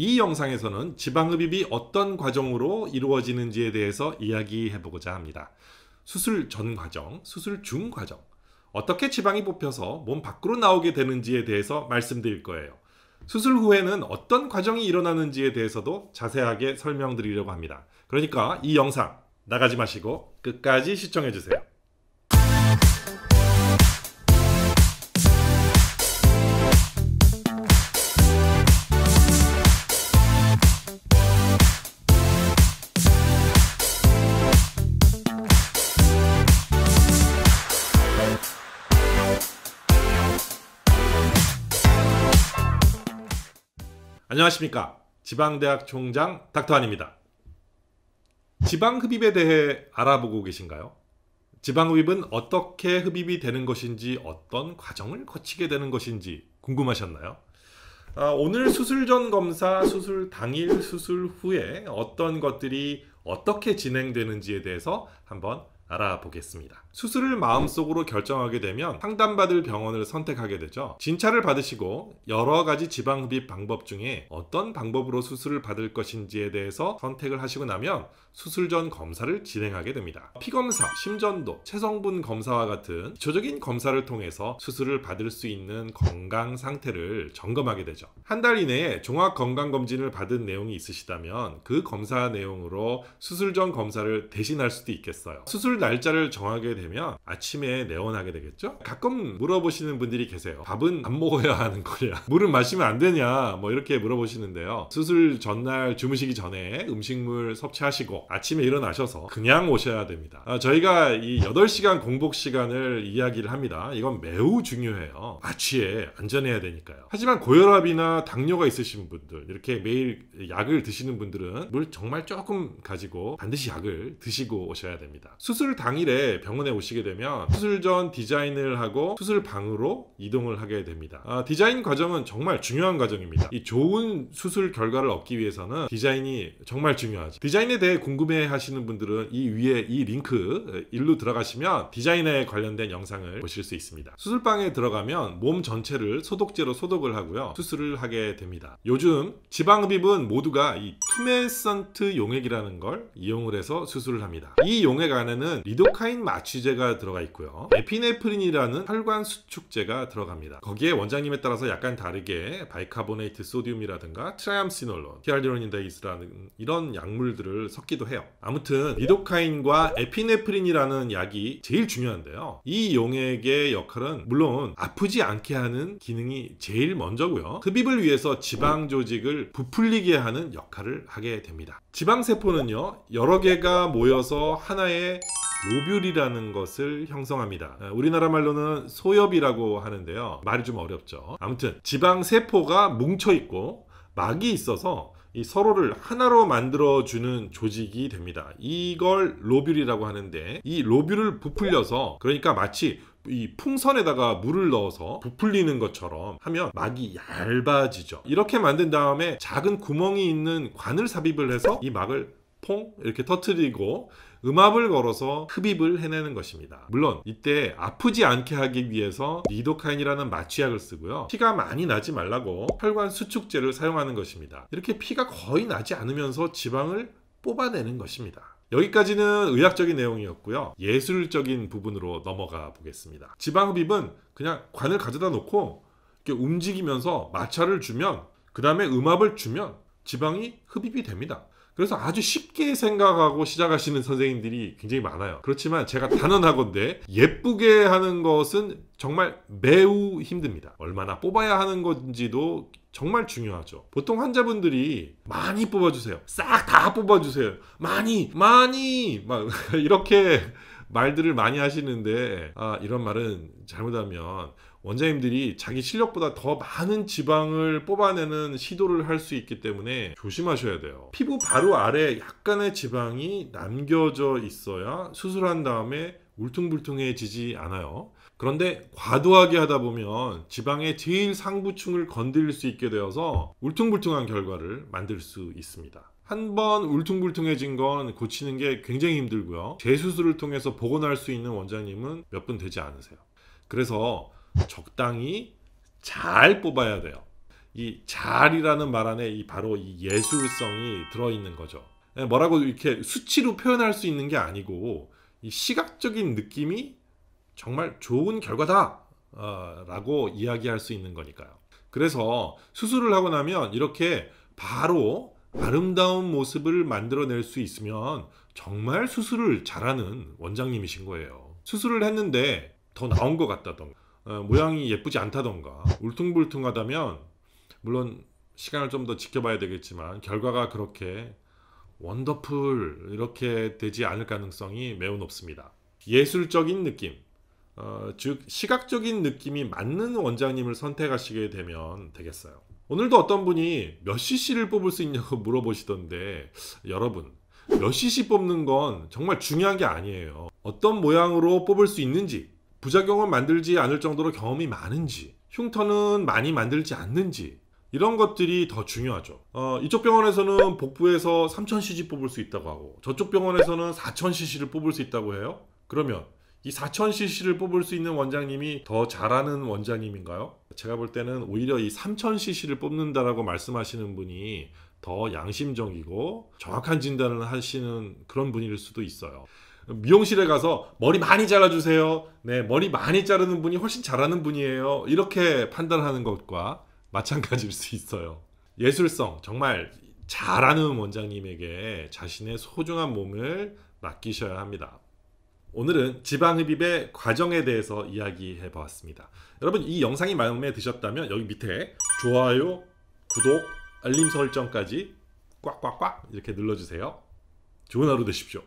이 영상에서는 지방흡입이 어떤 과정으로 이루어지는지에 대해서 이야기해보고자 합니다. 수술 전 과정, 수술 중 과정, 어떻게 지방이 뽑혀서 몸 밖으로 나오게 되는지에 대해서 말씀드릴 거예요. 수술 후에는 어떤 과정이 일어나는지에 대해서도 자세하게 설명드리려고 합니다. 그러니까 이 영상 나가지 마시고 끝까지 시청해주세요. 안녕하십니까. 지방대학 총장 닥터한입니다. 지방흡입에 대해 알아보고 계신가요? 지방흡입은 어떻게 흡입이 되는 것인지, 어떤 과정을 거치게 되는 것인지 궁금하셨나요? 오늘 수술 전 검사, 수술 당일, 수술 후에 어떤 것들이 어떻게 진행되는지에 대해서 한번 알아보겠습니다. 수술을 마음속으로 결정하게 되면 상담받을 병원을 선택하게 되죠. 진찰을 받으시고 여러 가지 지방흡입 방법 중에 어떤 방법으로 수술을 받을 것인지에 대해서 선택을 하시고 나면 수술 전 검사를 진행하게 됩니다. 피검사, 심전도, 체성분 검사와 같은 기초적인 검사를 통해서 수술을 받을 수 있는 건강 상태를 점검하게 되죠. 한 달 이내에 종합건강검진을 받은 내용이 있으시다면 그 검사 내용으로 수술 전 검사를 대신할 수도 있겠어요. 수술 날짜를 정하게 되면 아침에 내원하게 되겠죠. 가끔 물어보시는 분들이 계세요. 밥은 안 먹어야 하는 거냐, 물은 마시면 안 되냐, 뭐 이렇게 물어보시는데요. 수술 전날 주무시기 전에 음식물 섭취하시고 아침에 일어나셔서 그냥 오셔야 됩니다. 저희가 이 8시간 공복 시간을 이야기를 합니다. 이건 매우 중요해요. 마취에 안전해야 되니까요. 하지만 고혈압이나 당뇨가 있으신 분들, 이렇게 매일 약을 드시는 분들은 물 정말 조금 가지고 반드시 약을 드시고 오셔야 됩니다. 수술 당일에 병원에 오시게 되면 수술 전 디자인을 하고 수술 방으로 이동을 하게 됩니다. 디자인 과정은 정말 중요한 과정입니다. 이 좋은 수술 결과를 얻기 위해서는 디자인이 정말 중요하죠. 디자인에 대해 궁금해 하시는 분들은 이 위에 이 링크 일로 들어가시면 디자인에 관련된 영상을 보실 수 있습니다. 수술방에 들어가면 몸 전체를 소독제로 소독을 하고요, 수술을 하게 됩니다. 요즘 지방흡입은 모두가 이 투메선트 용액이라는 걸 이용을 해서 수술을 합니다. 이 용액 안에는 리도카인 마취제가 들어가 있고요, 에피네프린이라는 혈관 수축제가 들어갑니다. 거기에 원장님에 따라서 약간 다르게 바이카보네이트 소듐이라든가 트라이암시놀론, 히알루로니다이스라는 이런 약물들을 섞기도 해요. 아무튼 리도카인과 에피네프린이라는 약이 제일 중요한데요, 이 용액의 역할은 물론 아프지 않게 하는 기능이 제일 먼저고요, 흡입을 위해서 지방 조직을 부풀리게 하는 역할을 하게 됩니다. 지방세포는요, 여러 개가 모여서 하나의 로뷸이라는 것을 형성합니다. 우리나라 말로는 소엽이라고 하는데요, 말이 좀 어렵죠. 아무튼 지방세포가 뭉쳐있고 막이 있어서 이 서로를 하나로 만들어주는 조직이 됩니다. 이걸 로뷸이라고 하는데, 이 로뷸를 부풀려서, 그러니까 마치 이 풍선에다가 물을 넣어서 부풀리는 것처럼 하면 막이 얇아지죠. 이렇게 만든 다음에 작은 구멍이 있는 관을 삽입을 해서 이 막을 퐁 이렇게 터뜨리고 음압을 걸어서 흡입을 해내는 것입니다. 물론 이때 아프지 않게 하기 위해서 리도카인이라는 마취약을 쓰고요, 피가 많이 나지 말라고 혈관 수축제를 사용하는 것입니다. 이렇게 피가 거의 나지 않으면서 지방을 뽑아내는 것입니다. 여기까지는 의학적인 내용이었고요, 예술적인 부분으로 넘어가 보겠습니다. 지방흡입은 그냥 관을 가져다 놓고 이렇게 움직이면서 마찰을 주면, 그 다음에 음압을 주면 지방이 흡입이 됩니다. 그래서 아주 쉽게 생각하고 시작하시는 선생님들이 굉장히 많아요. 그렇지만 제가 단언하건대 예쁘게 하는 것은 정말 매우 힘듭니다. 얼마나 뽑아야 하는 건지도 정말 중요하죠. 보통 환자분들이 많이 뽑아주세요, 싹 다 뽑아주세요, 많이 막 이렇게 말들을 많이 하시는데, 이런 말은 잘못하면 원장님들이 자기 실력보다 더 많은 지방을 뽑아내는 시도를 할 수 있기 때문에 조심하셔야 돼요. 피부 바로 아래 약간의 지방이 남겨져 있어야 수술한 다음에 울퉁불퉁해지지 않아요. 그런데 과도하게 하다 보면 지방의 제일 상부층을 건드릴 수 있게 되어서 울퉁불퉁한 결과를 만들 수 있습니다. 한번 울퉁불퉁해진 건 고치는 게 굉장히 힘들고요, 재수술을 통해서 복원할 수 있는 원장님은 몇 분 되지 않으세요. 그래서 적당히 잘 뽑아야 돼요. 이 잘이라는 말 안에 바로 이 예술성이 들어있는 거죠. 뭐라고 이렇게 수치로 표현할 수 있는 게 아니고 이 시각적인 느낌이 정말 좋은 결과다 라고 이야기할 수 있는 거니까요. 그래서 수술을 하고 나면 이렇게 바로 아름다운 모습을 만들어낼 수 있으면 정말 수술을 잘하는 원장님이신 거예요. 수술을 했는데 더 나온 것 같다던가 모양이 예쁘지 않다던가 울퉁불퉁하다면 물론 시간을 좀 더 지켜봐야 되겠지만 결과가 그렇게 원더풀 이렇게 되지 않을 가능성이 매우 높습니다. 예술적인 느낌, 즉 시각적인 느낌이 맞는 원장님을 선택하시게 되면 되겠어요. 오늘도 어떤 분이 몇 cc를 뽑을 수 있냐고 물어보시던데, 여러분 몇 cc 뽑는 건 정말 중요한 게 아니에요. 어떤 모양으로 뽑을 수 있는지, 부작용을 만들지 않을 정도로 경험이 많은지, 흉터는 많이 만들지 않는지, 이런 것들이 더 중요하죠. 이쪽 병원에서는 복부에서 3000cc 뽑을 수 있다고 하고 저쪽 병원에서는 4000cc를 뽑을 수 있다고 해요. 그러면 이 4000cc를 뽑을 수 있는 원장님이 더 잘하는 원장님인가요? 제가 볼 때는 오히려 이 3000cc를 뽑는다라고 말씀하시는 분이 더 양심적이고 정확한 진단을 하시는 그런 분일 수도 있어요. 미용실에 가서 머리 많이 잘라주세요. 네, 머리 많이 자르는 분이 훨씬 잘하는 분이에요. 이렇게 판단하는 것과 마찬가지일 수 있어요. 예술성, 정말 잘하는 원장님에게 자신의 소중한 몸을 맡기셔야 합니다. 오늘은 지방흡입의 과정에 대해서 이야기해 보았습니다. 여러분 이 영상이 마음에 드셨다면 여기 밑에 좋아요, 구독, 알림 설정까지 꽉꽉꽉 이렇게 눌러주세요. 좋은 하루 되십시오.